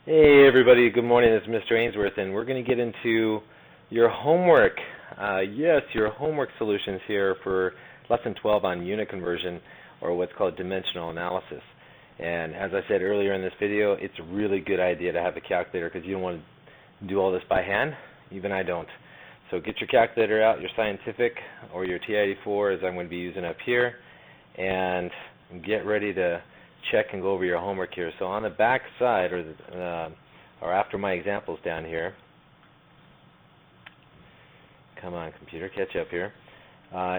Hey everybody, good morning. This is Mr. Ainsworth, and we're going to get into your homework. Yes, your homework solutions here for Lesson 12 on unit conversion, or what's called dimensional analysis. And as I said earlier in this video, it's a really good idea to have a calculator because you don't want to do all this by hand. Even I don't. So get your calculator out, your scientific or your TI-84, as I'm going to be using up here, and get ready to check and go over your homework here. So on the back side, or after my examples down here, come on computer, catch up here,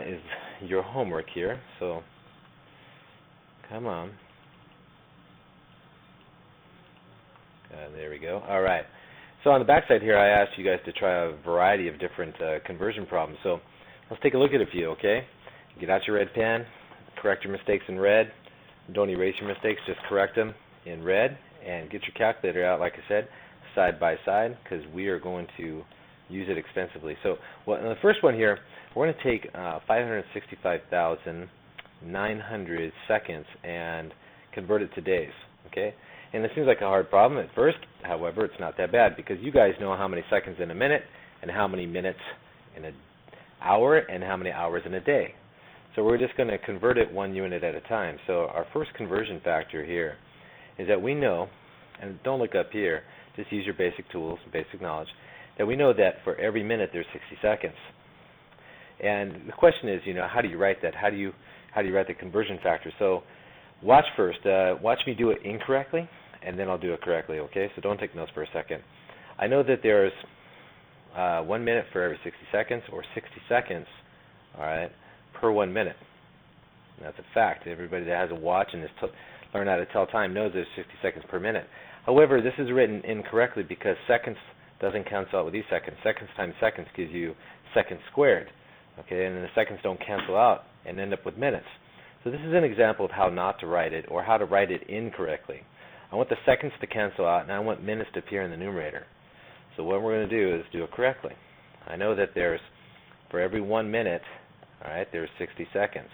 is your homework here. So come on. There we go. All right. So on the back side here, I asked you guys to try a variety of different conversion problems. So let's take a look at a few, okay? Get out your red pen, correct your mistakes in red. Don't erase your mistakes, just correct them in red, and get your calculator out, like I said, side by side, because we are going to use it extensively. So in the first one here, we're going to take 565,900 seconds and convert it to days, okay? And it seems like a hard problem at first. However, it's not that bad, because you guys know how many seconds in a minute, and how many minutes in an hour, and how many hours in a day. So we're just going to convert it one unit at a time. So our first conversion factor here is that we know, and don't look up here, just use your basic tools, basic knowledge, that we know that for every minute there's 60 seconds. And the question is, how do you write that? How do you write the conversion factor? So watch first. Watch me do it incorrectly, and then I'll do it correctly, okay? So don't take notes for a second. I know that there's 1 minute for every 60 seconds, or 60 seconds, all right, per 1 minute. That's a fact. Everybody that has a watch and has learned how to tell time knows there's 60 seconds per minute. However, this is written incorrectly because seconds doesn't cancel out with these seconds. Seconds times seconds gives you seconds squared. Okay, and then the seconds don't cancel out and end up with minutes. So this is an example of how not to write it, or how to write it incorrectly. I want the seconds to cancel out, and I want minutes to appear in the numerator. So what we're going to do is do it correctly. I know that there's, for every 1 minute, all right, there's 60 seconds.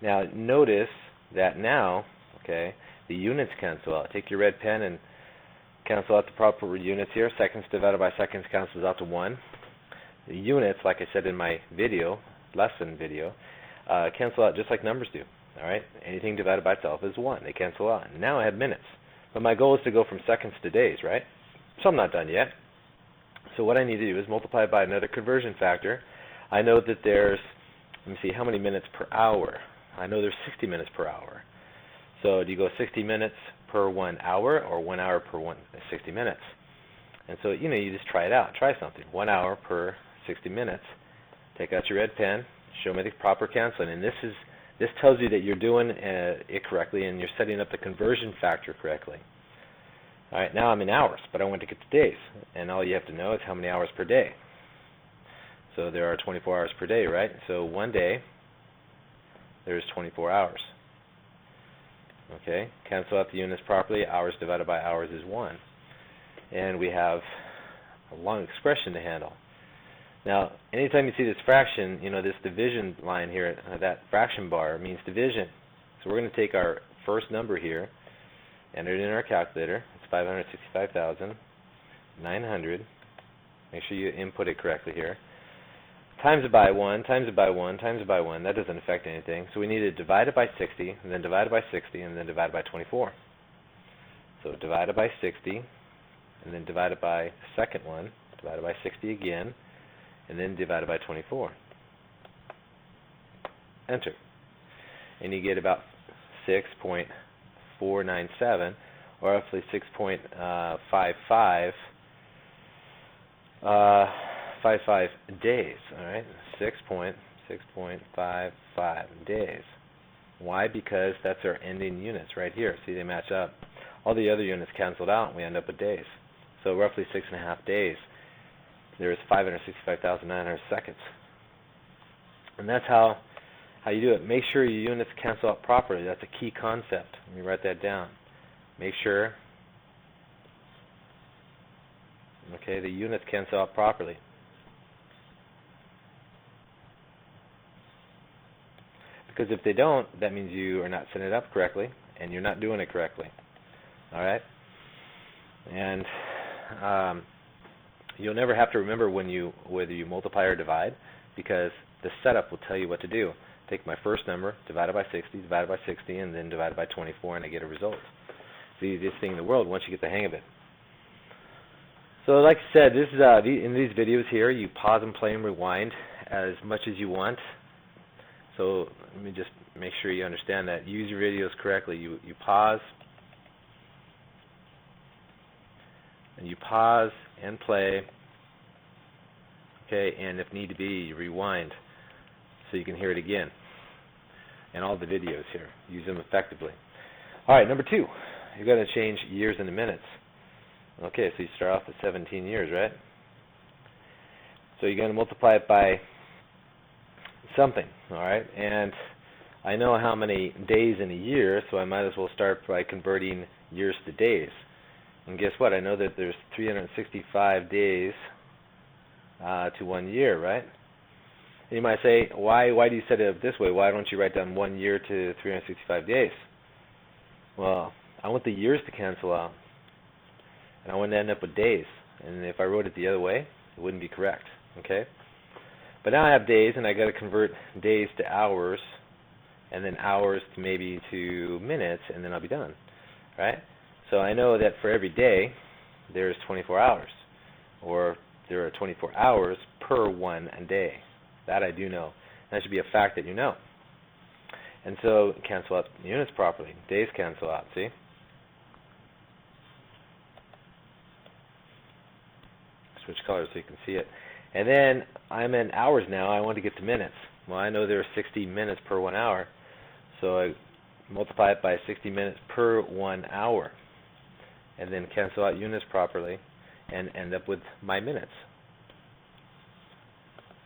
Now notice that now, okay, the units cancel out. Take your red pen and cancel out the proper units here. Seconds divided by seconds cancels out to 1. The units, like I said in my lesson video, cancel out just like numbers do. All right, anything divided by itself is 1. They cancel out. And now I have minutes. But my goal is to go from seconds to days, right? So I'm not done yet. So what I need to do is multiply by another conversion factor. I know that there's, let me see, how many minutes per hour? I know there's 60 minutes per hour. So do you go 60 minutes per 1 hour, or 1 hour per 60 minutes? And so, you just try it out. Try something. 1 hour per 60 minutes. Take out your red pen. Show me the proper canceling. And this tells you that you're doing it correctly, and you're setting up the conversion factor correctly. All right, now I'm in hours, but I want to get to days. And all you have to know is how many hours per day. So there are 24 hours per day, right? So 1 day, there's 24 hours. Okay, cancel out the units properly. Hours divided by hours is 1. And we have a long expression to handle. Now, anytime you see this fraction, this division line here, that fraction bar means division. So we're going to take our first number here, enter it in our calculator. It's 565,900. Make sure you input it correctly here. Times it by 1, times it by 1, times it by 1. That doesn't affect anything. So we need to divide it by 60, and then divide it by 60, and then divide it by 24. So divide it by 60, and then divide it by the second one, divide it by 60 again, and then divide it by 24. Enter. And you get about 6.497, or roughly 6.55 55 days, all right? 6.55 days. Why? Because that's our ending units right here. See, they match up. All the other units canceled out, and we end up with days. So roughly 6.5 days. There's 565,900 seconds. And that's how you do it. Make sure your units cancel out properly. That's a key concept. Let me write that down. Make sure, okay, the units cancel out properly. Because if they don't, that means you are not setting it up correctly, and you're not doing it correctly. All right? And you'll never have to remember whether you multiply or divide, because the setup will tell you what to do. Take my first number, divide it by 60, divide it by 60, and then divide it by 24, and I get a result. It's the easiest thing in the world once you get the hang of it. So like I said, this is in these videos here, you pause and play and rewind as much as you want. So let me just make sure you understand that. Use your videos correctly. You pause, and you pause and play, okay, and if need to be, you rewind so you can hear it again. And all the videos here, use them effectively. All right, number 2, you're going to change years into minutes. Okay, so you start off with 17 years, right? So you're going to multiply it by something, all right? And I know how many days in a year, so I might as well start by converting years to days. And guess what? I know that there's 365 days to 1 year, right? And you might say, why do you set it up this way? Why don't you write down 1 year to 365 days? Well, I want the years to cancel out, and I want to end up with days. And if I wrote it the other way, it wouldn't be correct, okay? But now I have days, and I got to convert days to hours, and then hours to maybe to minutes, and then I'll be done, right? So I know that for every day, there's 24 hours, or there are 24 hours per 1 day. That I do know. That should be a fact that you know. And so cancel out units properly. Days cancel out, see? Switch colors so you can see it. And then I'm in hours now. I want to get to minutes. Well, I know there are 60 minutes per 1 hour, so I multiply it by 60 minutes per 1 hour, and then cancel out units properly and end up with my minutes.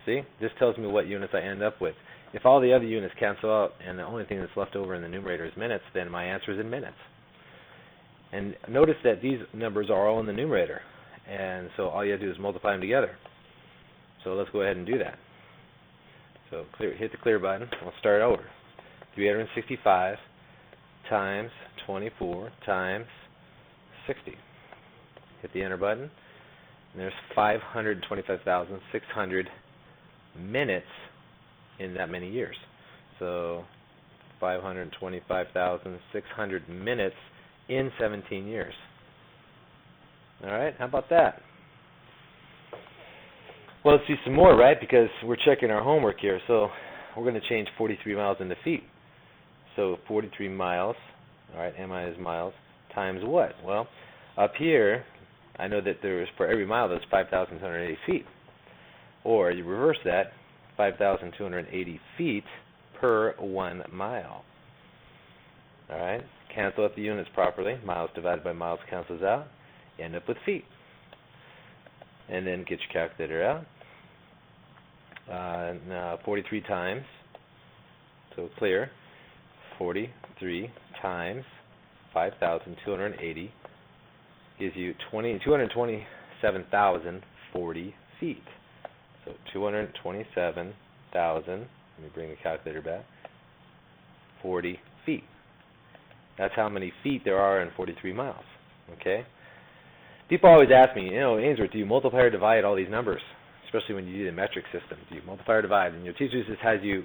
See? This tells me what units I end up with. If all the other units cancel out and the only thing that's left over in the numerator is minutes, then my answer is in minutes. And notice that these numbers are all in the numerator, and so all you have to do is multiply them together. So let's go ahead and do that. So hit the clear button. We'll start over. 365 times 24 times 60. Hit the enter button. And there's 525,600 minutes in that many years. So 525,600 minutes in 17 years. All right, how about that? Well, let's do some more, right? Because we're checking our homework here. So we're going to change 43 miles into feet. So 43 miles, all right, MI is miles, times what? Well, up here, I know that there's, for every mile, there's 5,280 feet. Or you reverse that, 5,280 feet per 1 mile. All right, cancel out the units properly. Miles divided by miles cancels out. You end up with feet. And then get your calculator out. 43 times, so clear, 43 times 5,280 gives you 227,040 feet. So 227,000, let me bring the calculator back, 40 feet. That's how many feet there are in 43 miles, okay? People always ask me, Ainsworth, do you multiply or divide all these numbers, especially when you do the metric system? Do you multiply or divide? And your teacher just had you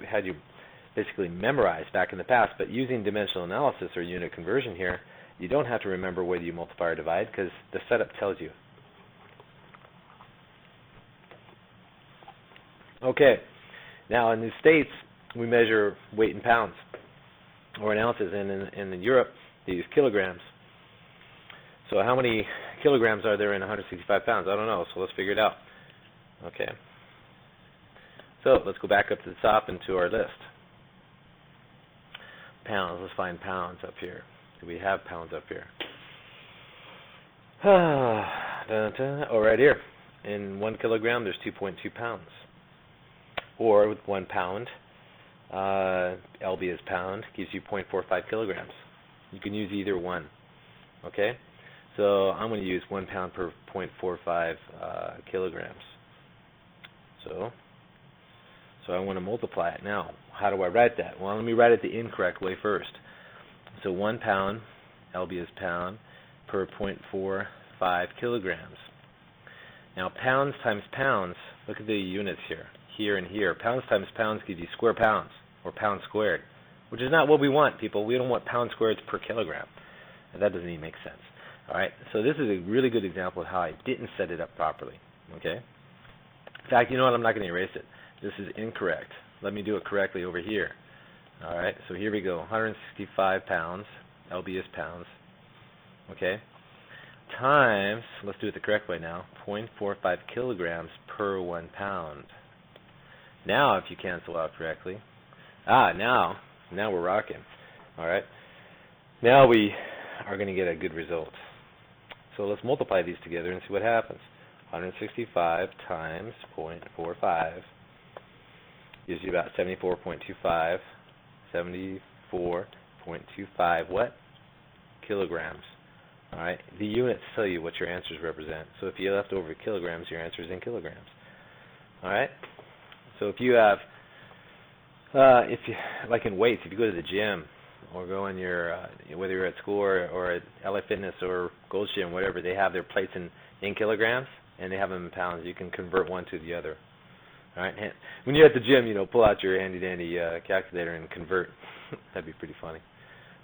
basically memorize back in the past, but using dimensional analysis or unit conversion here, you don't have to remember whether you multiply or divide because the setup tells you. Okay, now in the States, we measure weight in pounds or in ounces, and in Europe, they use kilograms. So how many kilograms are there in 165 pounds? I don't know, so let's figure it out. Okay. So let's go back up to the top into our list. Pounds, let's find pounds up here. Do we have pounds up here? Oh, right here. In 1 kilogram, there's 2.2 pounds. Or with 1 pound, LB is pound, gives you 0.45 kilograms. You can use either one. Okay? So I'm going to use 1 pound per 0.45 kilograms. So I want to multiply it. Now, how do I write that? Well, let me write it the incorrect way first. So 1 pound, LB is pound, per 0.45 5 kilograms. Now pounds times pounds, look at the units here and here. Pounds times pounds give you square pounds, or pounds squared, which is not what we want, people. We don't want pounds squared per kilogram. And that doesn't even make sense. All right, so this is a really good example of how I didn't set it up properly. Okay. In fact, you know what? I'm not going to erase it. This is incorrect. Let me do it correctly over here. All right, so here we go. 165 pounds, LB is pounds. Okay. Times, let's do it the correct way now, 0.45 kilograms per 1 pound. Now, if you cancel out correctly, now we're rocking. All right. Now we are going to get a good result. So let's multiply these together and see what happens. 165 times 0.45 gives you about 74.25. 74.25 what? Kilograms. All right. The units tell you what your answers represent. So if you left over kilograms, your answer is in kilograms. All right. So if you have, like in weights, if you go to the gym or go in your, whether you're at school or at LA Fitness or Gold's Gym, whatever, they have their plates in kilograms and they have them in pounds. You can convert one to the other. All right. And when you're at the gym, pull out your handy-dandy calculator and convert. That'd be pretty funny.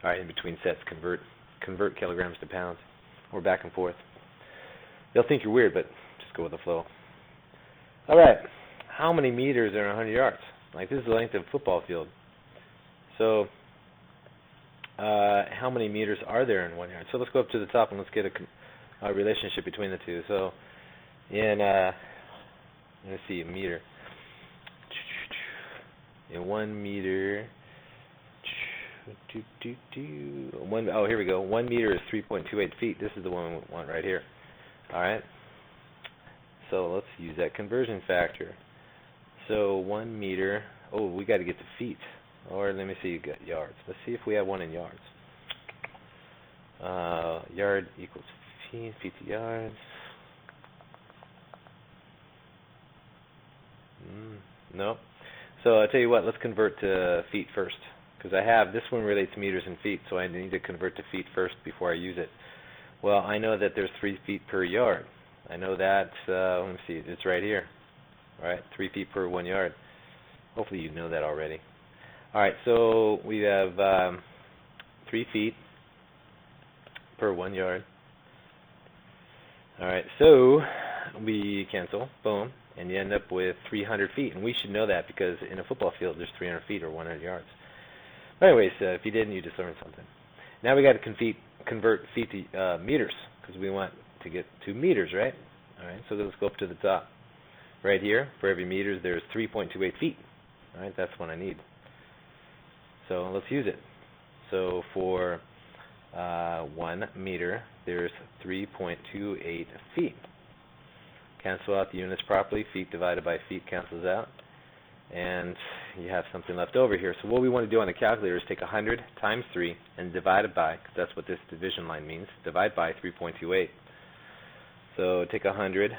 All right. In between sets, convert kilograms to pounds, or back and forth. They'll think you're weird, but just go with the flow. All right. How many meters are in 100 yards? Like, this is the length of a football field. So how many meters are there in 1 yard? So let's go up to the top and let's get a relationship between the two. So let's see, a meter. In 1 meter, here we go. 1 meter is 3.28 feet. This is the one we want right here. All right. So let's use that conversion factor. So 1 meter. Oh, we got to get to feet. Or let me see. You got yards. Let's see if we have one in yards. Yard equals feet. Feet to yards. No. So I'll tell you what. Let's convert to feet first. Because I have, this one relates to meters and feet, so I need to convert to feet first before I use it. Well, I know that there's 3 feet per yard. I know that, let me see, it's right here. All right, 3 feet per 1 yard. Hopefully you know that already. All right, so we have 3 feet per 1 yard. All right, so we cancel, boom, and you end up with 300 feet. And we should know that because in a football field there's 300 feet or 100 yards. Anyways, if you didn't, you just learned something. Now we got to convert feet to meters because we want to get to meters, right? All right, so let's go up to the top. Right here, for every meter, there's 3.28 feet. All right, that's what I need. So let's use it. So for 1 meter, there's 3.28 feet. Cancel out the units properly. Feet divided by feet cancels out. And you have something left over here. So what we want to do on the calculator is take 100 times 3 and divide it by, because that's what this division line means, divide by 3.28. So take 100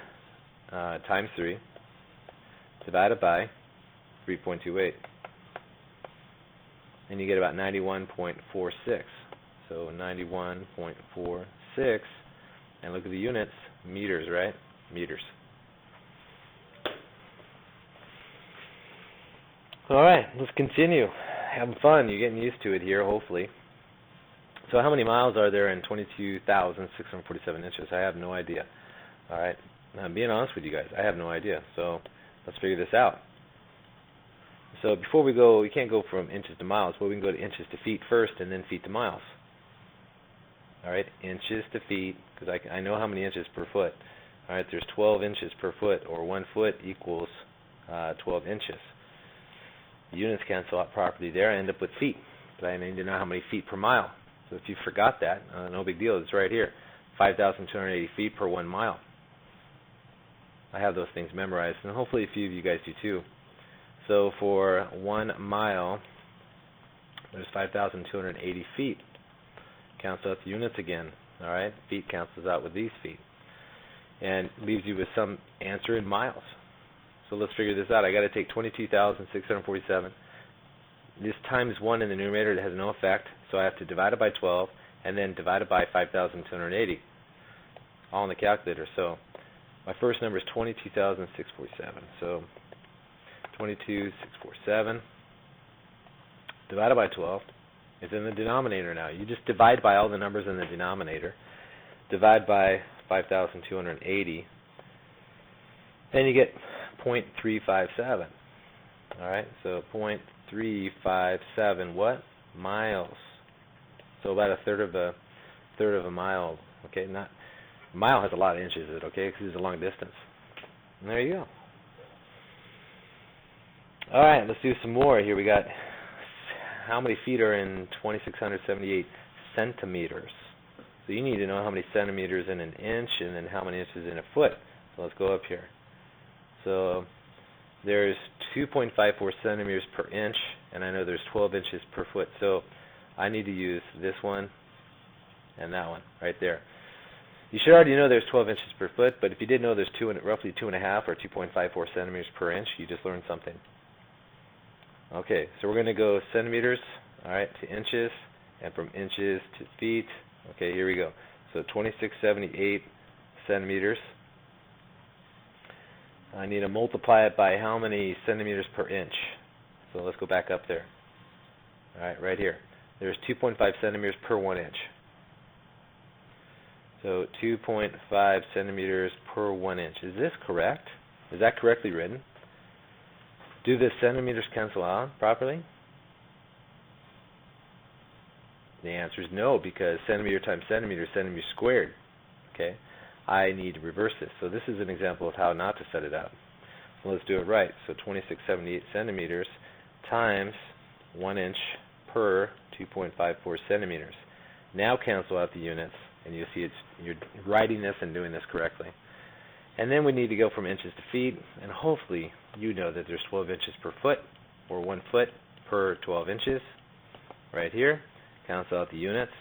times 3, divide it by 3.28. And you get about 91.46. So 91.46, and look at the units, meters, right? Meters. All right, let's continue. Having fun. You're getting used to it here, hopefully. So how many miles are there in 22,647 inches? I have no idea. All right. Now, I'm being honest with you guys. I have no idea. So let's figure this out. So before we go, we can't go from inches to miles, but we can go to inches to feet first and then feet to miles. All right, inches to feet, because I know how many inches per foot. All right, there's 12 inches per foot, or 1 foot equals 12 inches. The units cancel out properly there. I end up with feet, but I need to know how many feet per mile. So if you forgot that, no big deal. It's right here, 5,280 feet per 1 mile. I have those things memorized, and hopefully a few of you guys do too. So for 1 mile, there's 5,280 feet. Cancel out the units again. All right, feet cancels out with these feet, and leaves you with some answer in miles. So let's figure this out. I got to take 22,647. This times 1 in the numerator, it has no effect, so I have to divide it by 12 and then divide it by 5,280. all in the calculator. So my first number is 22,647. So 22,647 divided by 12 is in the denominator now. You just divide by all the numbers in the denominator. Divide by 5,280. Then you get 0.357. All right, so 0.357 what? Miles. So about a third of a mile. Okay, not a mile has a lot of inches in it. Okay, because it's a long distance. And there you go. All right, let's do some more. Here we got how many feet are in 2,678 centimeters. So you need to know how many centimeters in an inch and then how many inches in a foot. So let's go up here. So there's 2.54 centimeters per inch, and I know there's 12 inches per foot. So I need to use this one and that one right there. You should already know there's 12 inches per foot, but if you didn't know there's roughly 2.5 or 2.54 centimeters per inch, you just learned something. Okay, so we're going to go centimeters, all right, to inches, and from inches to feet. Okay, here we go. So 2678 centimeters. I need to multiply it by how many centimeters per inch. So let's go back up there. All right, right here. There's 2.5 centimeters per 1 inch. So 2.5 centimeters per 1 inch. Is this correct? Is that correctly written? Do the centimeters cancel out properly? The answer is no, because centimeter times centimeter is centimeter squared. Okay, I need to reverse this. So this is an example of how not to set it out. So let's do it right. So 2678 centimeters times 1 inch per 2.54 centimeters. Now cancel out the units, and you'll see you're writing this and doing this correctly. And then we need to go from inches to feet, and hopefully you know that there's 12 inches per foot, or 1 foot per 12 inches, right here. Cancel out the units,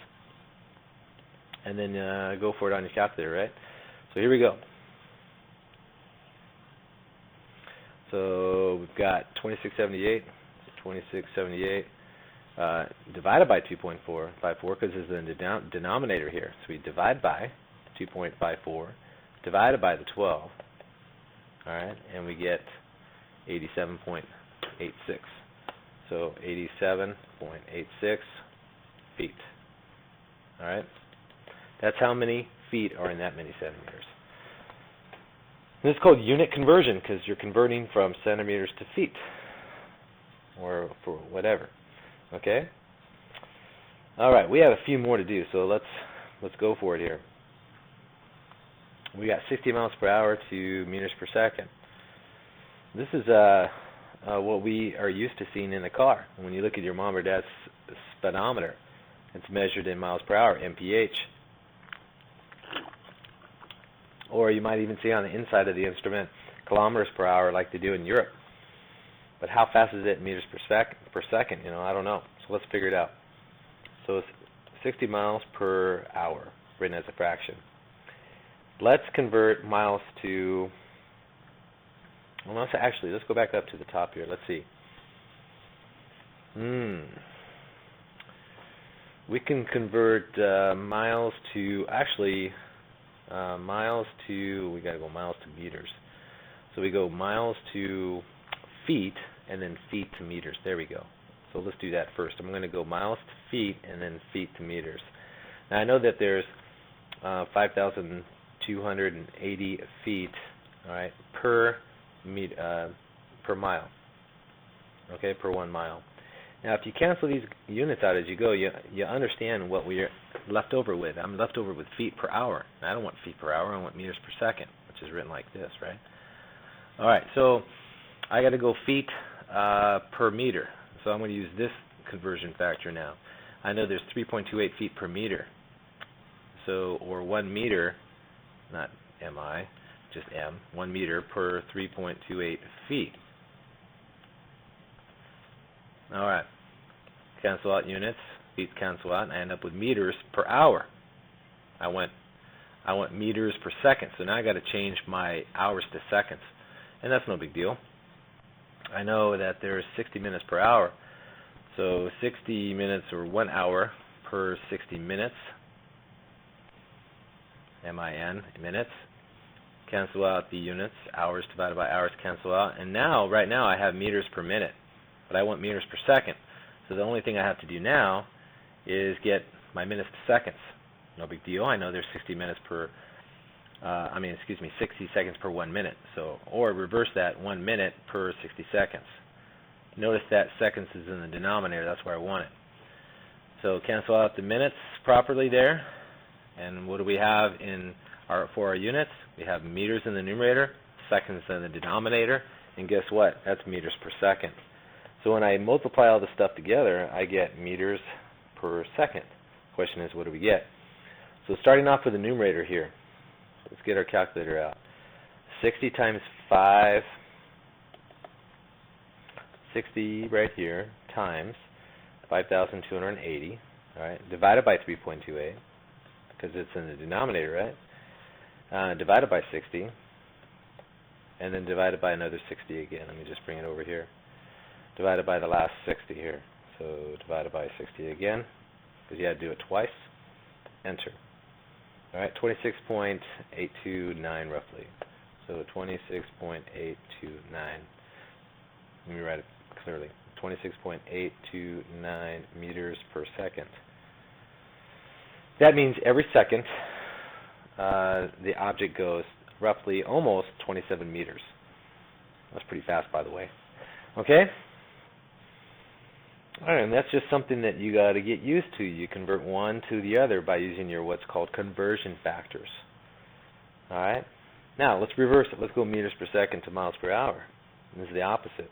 and then go for it on your calculator, right? So here we go. So we've got 2678, divided by 2.54, because it's in the denominator here. So we divide by 2.54, divided by the 12, all right, and we get 87.86. So 87.86 feet. All right, that's how many feet are in that many centimeters. This is called unit conversion because you're converting from centimeters to feet, or for whatever. Okay. All right, we have a few more to do, so let's go for it here. We got 60 miles per hour to meters per second. This is what we are used to seeing in a car. When you look at your mom or dad's speedometer, it's measured in miles per hour, mph. Or you might even see on the inside of the instrument kilometers per hour like they do in Europe. But how fast is it in meters per second? You know, I don't know. So let's figure it out. So it's 60 miles per hour written as a fraction. Let's convert miles to, well, let's go back up to the top here. Let's see. We can convert miles to, we got to go miles to meters. So we go miles to feet and then feet to meters. There we go. So let's do that first. I'm going to go miles to feet and then feet to meters. Now I know that there's 5,280 feet, all right, per mile. Okay, per 1 mile. Now, if you cancel these units out as you go, you understand what we're left over with. I'm left over with feet per hour. I don't want feet per hour. I want meters per second, which is written like this, right? All right, so I got to go feet per meter. So I'm going to use this conversion factor now. I know there's 3.28 feet per meter. So, or 1 meter, not mi, just m, 1 meter per 3.28 feet. All right, cancel out units, feet cancel out, and I end up with meters per hour. I want meters per second, so now I got to change my hours to seconds, and that's no big deal. I know that there's 60 minutes per hour, so 60 minutes or 1 hour per 60 minutes. M-I-N, minutes. Cancel out the units. Hours divided by hours cancel out. And now, right now, I have meters per minute, but I want meters per second. So the only thing I have to do now is get my minutes to seconds. No big deal. I know there's 60 seconds per 1 minute. So, or reverse that, 1 minute per 60 seconds. Notice that seconds is in the denominator. That's where I want it. So cancel out the minutes properly there. And what do we have for our units? We have meters in the numerator, seconds in the denominator, and guess what? That's meters per second. So when I multiply all this stuff together, I get meters per second. Question is, what do we get? So starting off with the numerator here, let's get our calculator out. 60 times 5, 60 right here, times 5,280, all right, divided by 3.28, because it's in the denominator, right? Divided by 60, and then divided by another 60 again. Let me just bring it over here. Divided by the last 60 here. So divided by 60 again, because you had to do it twice. Enter. All right, 26.829 roughly. So 26.829. Let me write it clearly. 26.829 meters per second. That means every second the object goes roughly almost 27 meters. That's pretty fast, by the way. Okay? All right, and that's just something that you got to get used to. You convert one to the other by using your what's called conversion factors. All right? Now, let's reverse it. Let's go meters per second to miles per hour. This is the opposite.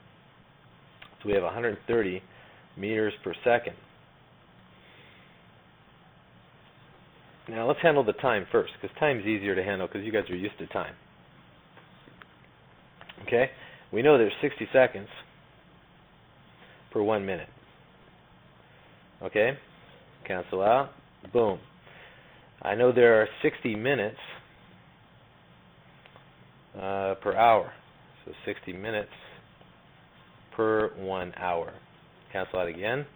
So we have 130 meters per second. Now let's handle the time first, because time is easier to handle because you guys are used to time. Okay? We know there's 60 seconds per 1 minute. Okay? Cancel out. Boom. I know there are 60 minutes per hour. So 60 minutes per 1 hour. Cancel out again.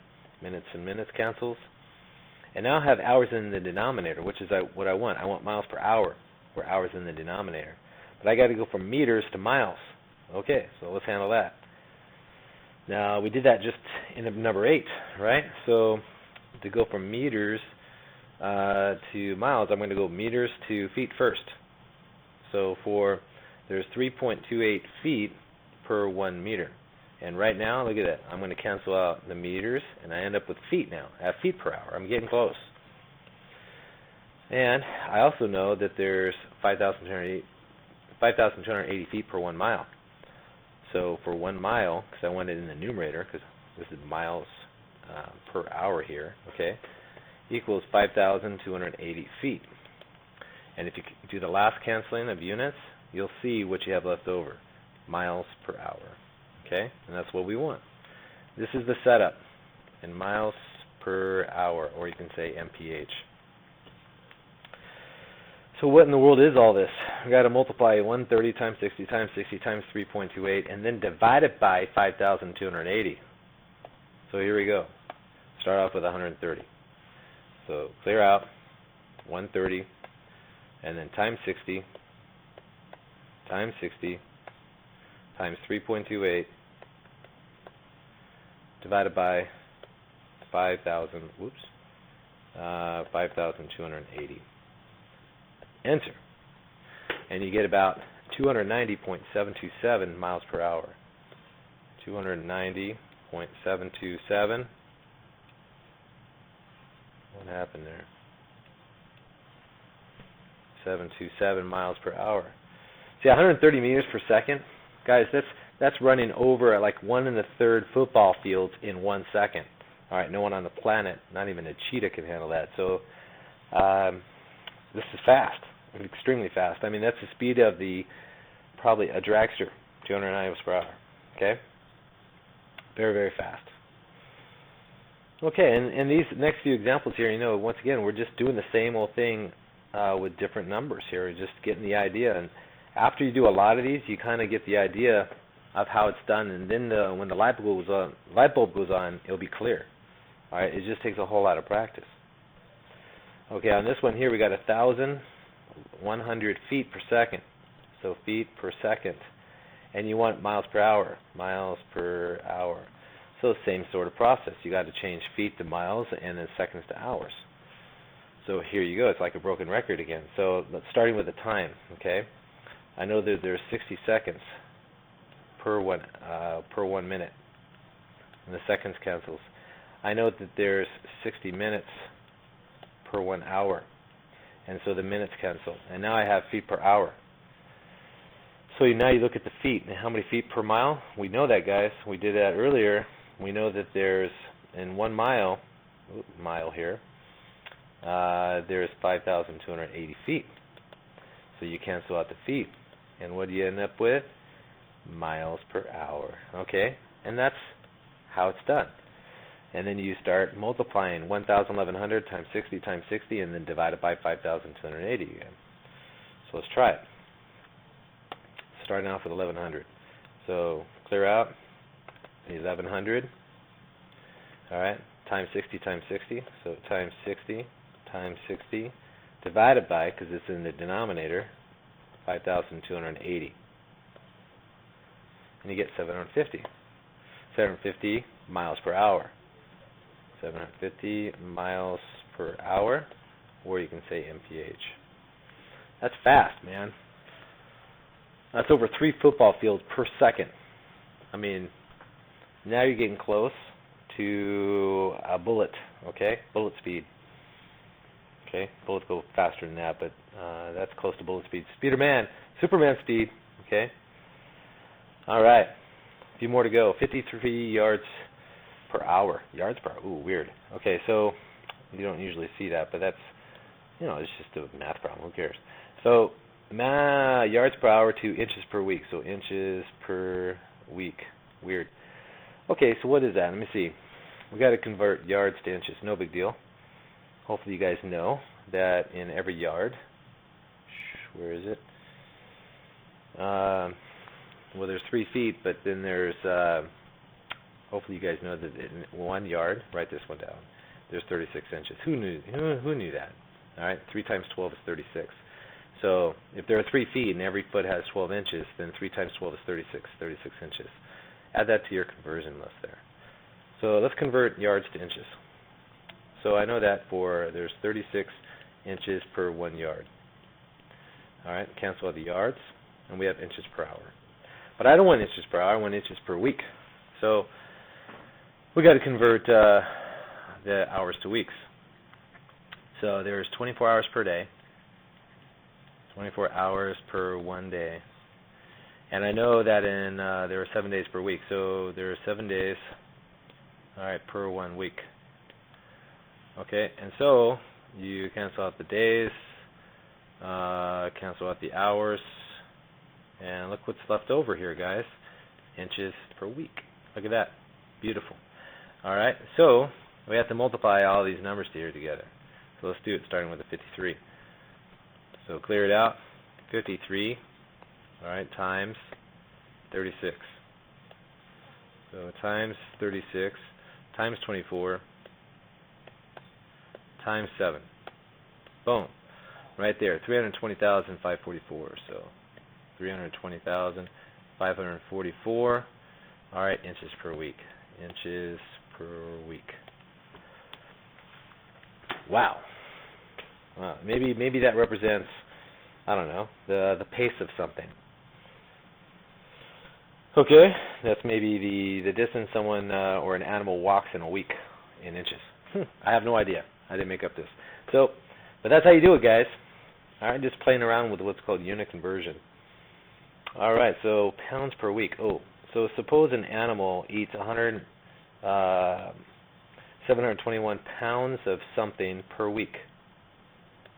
Minutes and minutes cancels. And now I have hours in the denominator, which is what I want. I want miles per hour, where hours in the denominator. But I got to go from meters to miles. Okay, so let's handle that. Now, we did that just in number 8, right? So to go from meters to miles, I'm going to go meters to feet first. So there's 3.28 feet per 1 meter. And right now, look at that. I'm going to cancel out the meters, and I end up with feet now. I have feet per hour. I'm getting close. And I also know that there's 5,280 feet per 1 mile. So for 1 mile, because I want it in the numerator, because this is miles per hour here, okay, equals 5,280 feet. And if you do the last canceling of units, you'll see what you have left over, miles per hour. Okay, and that's what we want. This is the setup in miles per hour, or you can say mph. So what in the world is all this? We've got to multiply 130 times 60 times 60 times 3.28 and then divide it by 5,280. So here we go. Start off with 130. So clear out 130 and then times 60 times 60 times 3.28 divided by 5,280. Enter. And you get about 290.727 miles per hour. 290.727. What happened there? 727 miles per hour. See, 130 meters per second, guys, that's running over like 1 1/3 football fields in 1 second. All right, no one on the planet, not even a cheetah, can handle that. So this is fast, extremely fast. I mean, that's the speed of probably a dragster, 290 miles per hour. Okay, very, very fast. Okay, and these next few examples here, once again, we're just doing the same old thing with different numbers here, just getting the idea. And after you do a lot of these, you kind of get the idea of how it's done, and then when the light bulb goes on, it'll be clear. All right, it just takes a whole lot of practice. Okay, on this one here, we got 1,000 100 feet per second. So feet per second. And you want miles per hour. Miles per hour. So same sort of process. You got to change feet to miles and then seconds to hours. So here you go. It's like a broken record again. So let's starting with the time. Okay. I know that there's 60 seconds per 1 minute, and the seconds cancels. I know that there's 60 minutes per 1 hour, and so the minutes cancel. And now I have feet per hour. So now you look at the feet. And how many feet per mile? We know that, guys. We did that earlier. We know that there's, in 1 mile, here, there's 5,280 feet. So you cancel out the feet. And what do you end up with? Miles per hour. Okay? And that's how it's done. And then you start multiplying 1,100 times 60 times 60 and then divide it by 5,280 again. So let's try it. Starting off with 1,100. So clear out 1,100. All right, times 60 times 60. So times 60 times 60 divided by, because it's in the denominator, 5,280. And you get 750. 750 miles per hour. 750 miles per hour, or you can say mph. That's fast, man. That's over 3 football fields per second. I mean, now you're getting close to a bullet, okay? Bullet speed. Okay, bullets go faster than that, but that's close to bullet speed. Spider-Man, Superman speed, okay? All right, a few more to go. 53 yards per hour. Yards per hour, ooh, weird. Okay, so you don't usually see that, but that's, it's just a math problem. Who cares? So yards per hour to inches per week. So inches per week. Weird. Okay, so what is that? Let me see. We got to convert yards to inches. No big deal. Hopefully you guys know that in every yard, where is it? Well, there's 3 feet, but then there's, hopefully you guys know that in 1 yard, write this one down, there's 36 inches. Who knew that? All right, 3 times 12 is 36. So if there are 3 feet and every foot has 12 inches, then 3 times 12 is 36 inches. Add that to your conversion list there. So let's convert yards to inches. So I know that there's 36 inches per 1 yard. All right, cancel out the yards, and we have inches per hour. But I don't want inches per hour, I want inches per week. So we got to convert the hours to weeks. So there's 24 hours per day, 24 hours per 1 day. And I know that there are 7 days per week, so there are 7 days, all right, per 1 week. Okay, and so you cancel out the days, cancel out the hours, and look what's left over here, guys. Inches per week. Look at that. Beautiful. All right, so we have to multiply all these numbers here together. So let's do it starting with the 53. So clear it out. 53, all right, times 36. So times 36 times 24 times 7. Boom. Right there, 320,544. So 320,544. All right, inches per week. Inches per week. Wow. Maybe that represents, I don't know, the pace of something. Okay, that's maybe the distance someone or an animal walks in a week in inches. I have no idea. I didn't make up this. So, but that's how you do it, guys. All right, just playing around with what's called unit conversion. All right, so pounds per week. Oh, so suppose an animal eats 721 pounds of something per week.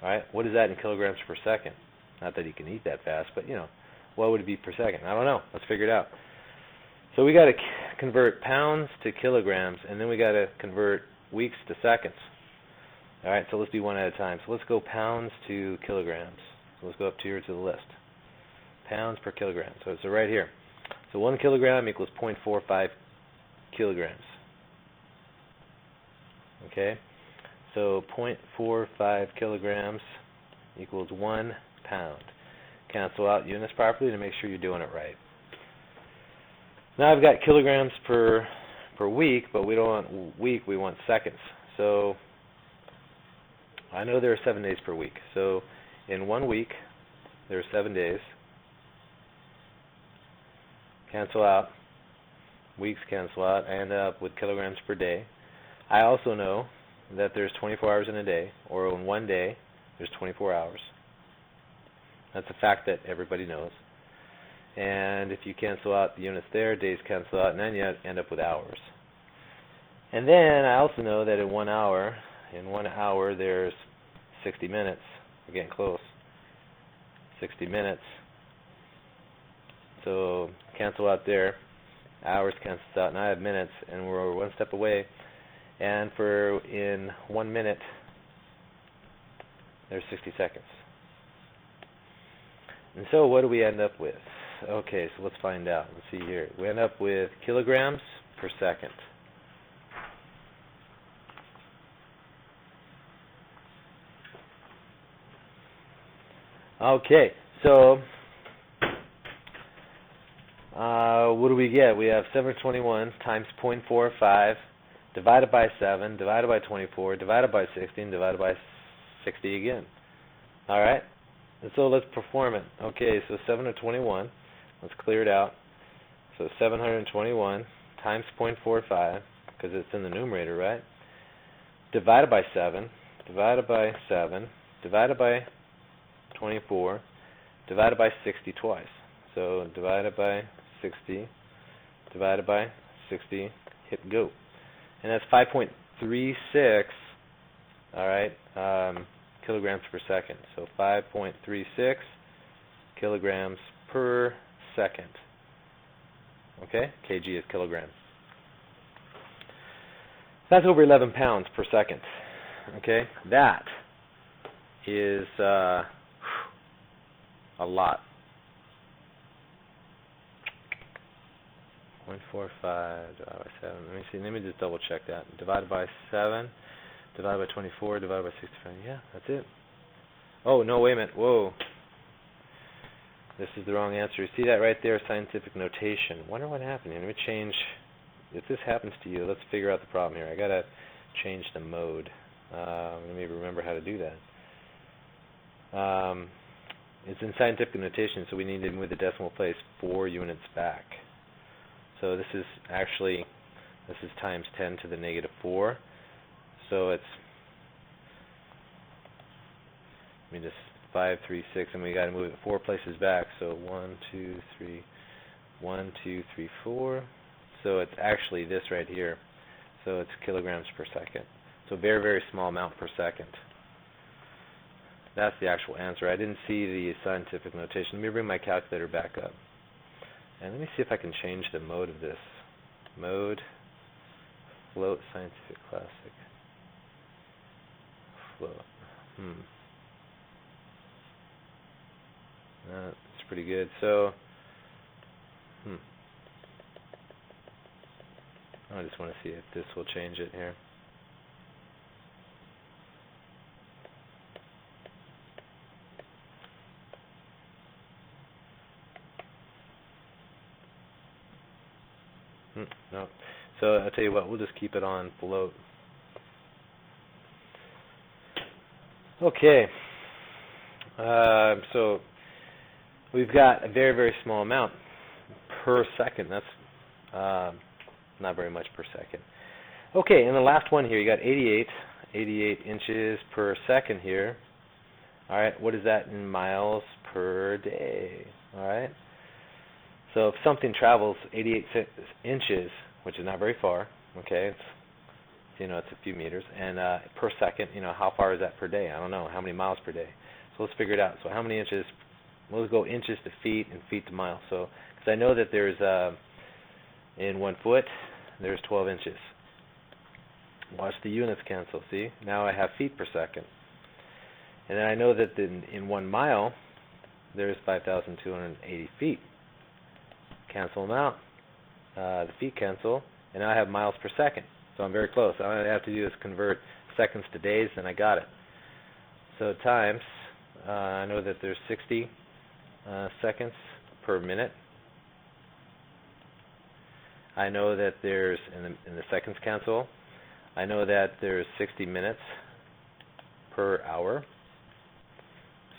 All right, what is that in kilograms per second? Not that he can eat that fast, but what would it be per second? I don't know. Let's figure it out. So we got to convert pounds to kilograms, and then we got to convert weeks to seconds. All right, so let's do one at a time. So let's go pounds to kilograms. So let's go up here to the list. Pounds per kilogram. So it's right here. So 1 kilogram equals 0.45 kilograms. Okay, so 0.45 kilograms equals 1 pound. Cancel out units properly to make sure you're doing it right. Now I've got kilograms per week, but we don't want week, we want seconds. So I know there are 7 days per week. So in 1 week, there are 7 days. Cancel out. Weeks cancel out. I end up with kilograms per day. I also know that there's 24 hours in a day, or in 1 day, there's 24 hours. That's a fact that everybody knows. And if you cancel out the units there, days cancel out, and then you end up with hours. And then I also know that in 1 hour, there's 60 minutes. We're getting close. 60 minutes. So cancel out there. Hours cancels out, and I have minutes, and we're one step away. And in 1 minute, there's 60 seconds. And so what do we end up with? Okay, so let's find out. Let's see here. We end up with kilograms per second. Okay, so what do we get? We have 721 times 0.45 divided by 7, divided by 24, divided by 16, divided by 60 again. All right? And so let's perform it. Okay, so 721, let's clear it out. So 721 times 0.45, because it's in the numerator, right? Divided by 7, divided by 7, divided by 24, divided by 60 twice. So divided by 60, divided by 60, hit go. And that's 5.36, all right, kilograms per second. So 5.36 kilograms per second. Okay, kg is kilogram. That's over 11 pounds per second. Okay, that is a lot. 0.45 divided by 7. Let me just double check that. Divided by 7, divided by 24, divided by 65. Yeah, that's it. Oh, no, wait a minute. Whoa. This is the wrong answer. You see that right there, scientific notation. Wonder what happened here. Let me change. If this happens to you, let's figure out the problem here. I got to change the mode. Let me remember how to do that. It's in scientific notation, so we need to move the decimal place 4 units back. So this is times 10 to the negative 4. So it's, let me just 5, 3, 6, and we got to move it 4 places back. So 1, 2, 3, 1, 2, 3, 4. So it's actually this right here. So it's kilograms per second. So very, very small amount per second. That's the actual answer. I didn't see the scientific notation. Let me bring my calculator back up. And let me see if I can change the mode of this. Mode, float, scientific, classic. Float. That's pretty good. So, I just want to see if this will change it here. No. So I'll tell you what, we'll just keep it on float. Okay. So we've got a very, very small amount per second. That's not very much per second. Okay, and the last one here, you got 88 inches per second here. All right, what is that in miles per day? All right. So if something travels 88 inches, which is not very far, okay, it's it's a few meters, and per second, how far is that per day? I don't know. How many miles per day? So let's figure it out. So how many inches? We'll go inches to feet and feet to miles. So because I know that there's in 1 foot, there's 12 inches. Watch the units cancel. See? Now I have feet per second. And then I know that in 1 mile, there's 5,280 feet. Cancel them out. The feet cancel, and now I have miles per second. So I'm very close. All I have to do is convert seconds to days, and I got it. So times I know that there's 60 seconds per minute. I know that there's, in the seconds cancel, I know that there's 60 minutes per hour,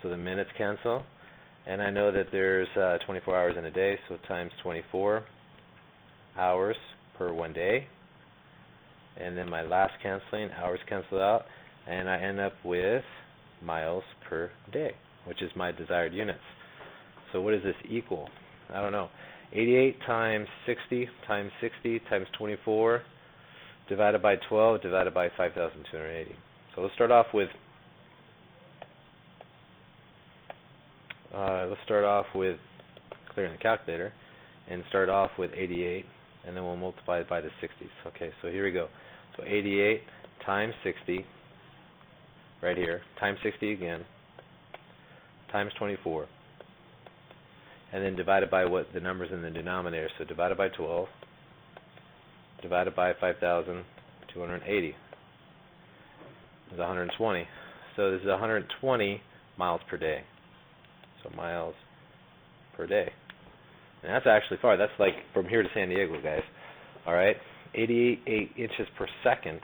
so the minutes cancel. And I know that there's 24 hours in a day, so times 24 hours per 1 day. And then my last canceling, hours cancel out, and I end up with miles per day, which is my desired units. So what does this equal? I don't know. 88 times 60 times 60 times 24 divided by 12 divided by 5,280. So let's start off with clearing the calculator and start off with 88, and then we'll multiply it by the 60s. Okay, so here we go. So 88 times 60 right here, times 60 again, times 24, and then divided by what the numbers in the denominator. So divided by 12, divided by 5,280 is 120. So this is 120 miles per day. So miles per day. And that's actually far. That's like from here to San Diego, guys. All right? 88 inches per second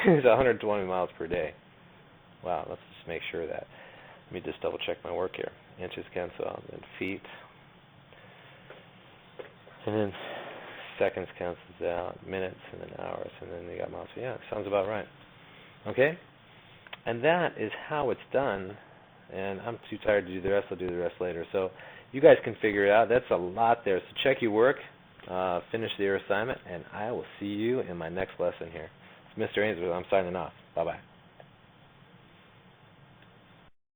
is 120 miles per day. Wow, let's just make sure of that. Let me just double check my work here. Inches cancel out, and then feet. And then seconds cancels out, minutes, and then hours, and then they got miles. So yeah, sounds about right. Okay? And that is how it's done. And I'm too tired to do the rest. I'll do the rest later. So you guys can figure it out. That's a lot there. So check your work, finish your assignment, and I will see you in my next lesson here. It's Mr. Ainsworth. I'm signing off. Bye-bye.